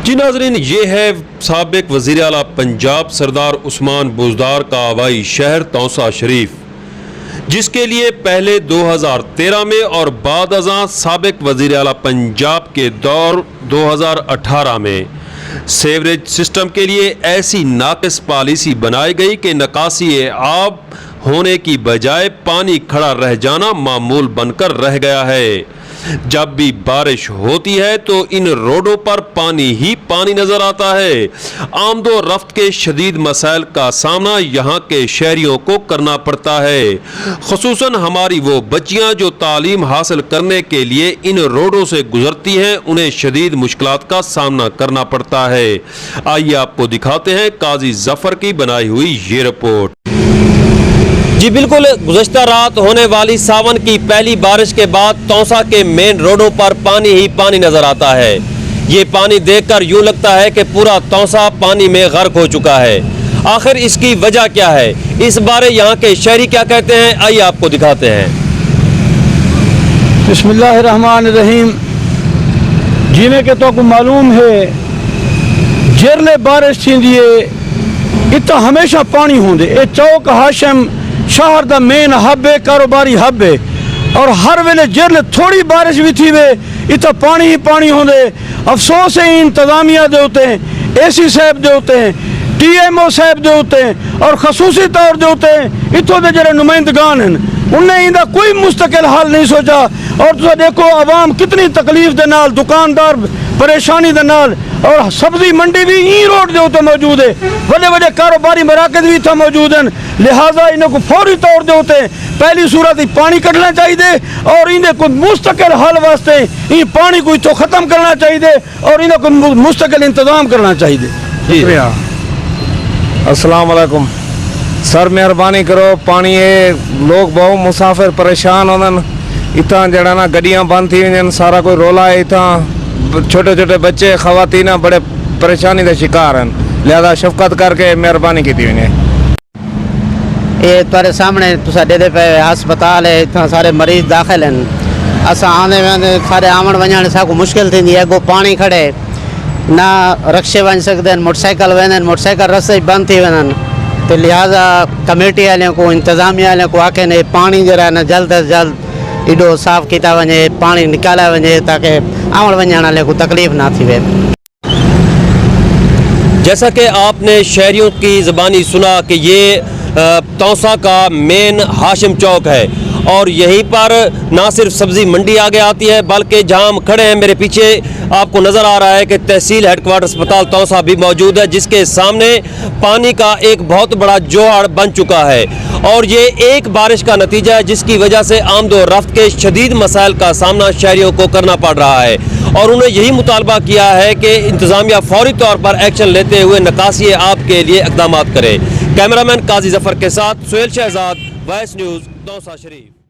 जी नाज़रीन, ये है साबिक वज़ीर आला पंजाब सरदार उस्मान बुज़दार का आबाई शहर तौसा शरीफ, जिसके लिए पहले 2013 में और बाद अज़ां साबिक वज़ीर आला पंजाब के दौर 2018 में सीवरेज सिस्टम के लिए ऐसी नाक़िस पॉलिसी बनाई गई कि निकासी आब होने की बजाय पानी खड़ा रह जाना मामूल बनकर रह गया है। जब भी बारिश होती है तो इन रोडों पर पानी ही पानी नजर आता है। आमदो रफ्त के शदीद मसाइल का सामना यहाँ के शहरियों को करना पड़ता है, खुसूसन हमारी वो बच्चियाँ जो तालीम हासिल करने के लिए इन रोडों से गुजरती हैं, उन्हें शदीद मुश्किलात का सामना करना पड़ता है। आइए आपको दिखाते हैं काजी जफर की बनाई हुई ये रिपोर्ट। जी बिल्कुल, गुज़श्ता रात होने वाली सावन की पहली बारिश के बाद तौसा के मेन रोडों पर पानी ही पानी नजर आता है। ये पानी देखकर यूं लगता है कि पूरा तौसा पानी में गर्क हो चुका है। आखिर इसकी वजह क्या है, इस बारे यहाँ के शहरी क्या कहते हैं, आइए आपको दिखाते हैं। बिस्मिल्लाहिर्रहमानिर्रहीम। जिमें कि तो मालूम है जिरले बारिश थी इतना हमेशा पानी होंदे। ये चौक हाशिम शहर दा मेन हब है, कारोबारी हब है, और हर वेले जिरले थोड़ी बारिश भी थी वे इतना पानी ही पानी होंदे। अफसोस है इंतजामिया दे होते हैं, AC साहब दे होते हैं, TMO साहब दे होते हैं, और खसूसी तौर दे होते हैं इतों दे जरे नुमाइंदगान हैं, उन्हें इंदा कोई मुस्तकिल हल नहीं सोचा। और तुम देखो आवाम कितनी तकलीफ दे नाल, दुकानदार परेशानी दे नाल, और सब्जी मंडी भी ई रोड दे उत्ते मौजूद है, बड़े बड़े कारोबारी मराकज भी इतना मौजूद हैं। लिहाजा इन्हें को फौरी तौर दे होते पहली सूरत पानी कटना चाहिए और इन्हें को मुस्तकिल हल वास्ते ये पानी को तो ख़त्म करना चाहिए और इन्हें को मुस्तकिल इंतजाम करना चाहिए। अस्सलाम वालेकुम सर, मेहरबानी करो। पानी ये लोग बहुत मुसाफिर परेशान होन, इतना जड़ा ना गड्डियाँ बंद थी वजन, सारा कोई रोला है, इतना छोटे छोटे बच्चे खवातीना बड़े परेशानी के शिकार हैं। लिहाजा शफकत करके मेहरबानी की वजे। ये तुरे सामने तुसा दे पे हस्पताल है, इतना सारे मरीज दाखिल हैं। अस आने वाने सारे आवन वजन साको मुश्किल थी। अगो पानी खड़े ना रक्शे वन सकते, मोटरसाइकिल वन, मोटरसाइकिल रस्ते बंद थी वन। तो लिहाजा कमेटी वाले को, इंतजामिया वाले को आके ने पानी जरा ना जल्द अज जल्द इडो साफ किया वजे, पानी निकाला वजे ताकि आवन वजन वाले को तकलीफ ना थी वे। जैसा कि आपने शहरियों की ज़बानी सुना कि ये तौसा का मेन हाशिम चौक है और यहीं पर ना सिर्फ सब्ज़ी मंडी आगे आती है बल्कि जहां हम खड़े हैं मेरे पीछे आपको नज़र आ रहा है कि तहसील हेडक्वार्टर अस्पताल तौसा भी मौजूद है, जिसके सामने पानी का एक बहुत बड़ा जोड़ बन चुका है। और ये एक बारिश का नतीजा है जिसकी वजह से आमदो रफ्त के शदीद मसाइल का सामना शहरियों को करना पड़ रहा है और उन्हें यही मुतालबा किया है कि इंतज़ामिया फौरी तौर पर एक्शन लेते हुए निकासी आब के लिए इक़दाम करे। कैमरामैन काजी जफर के साथ सुहेल शहजाद, वॉइस न्यूज़, तौसा शरीफ।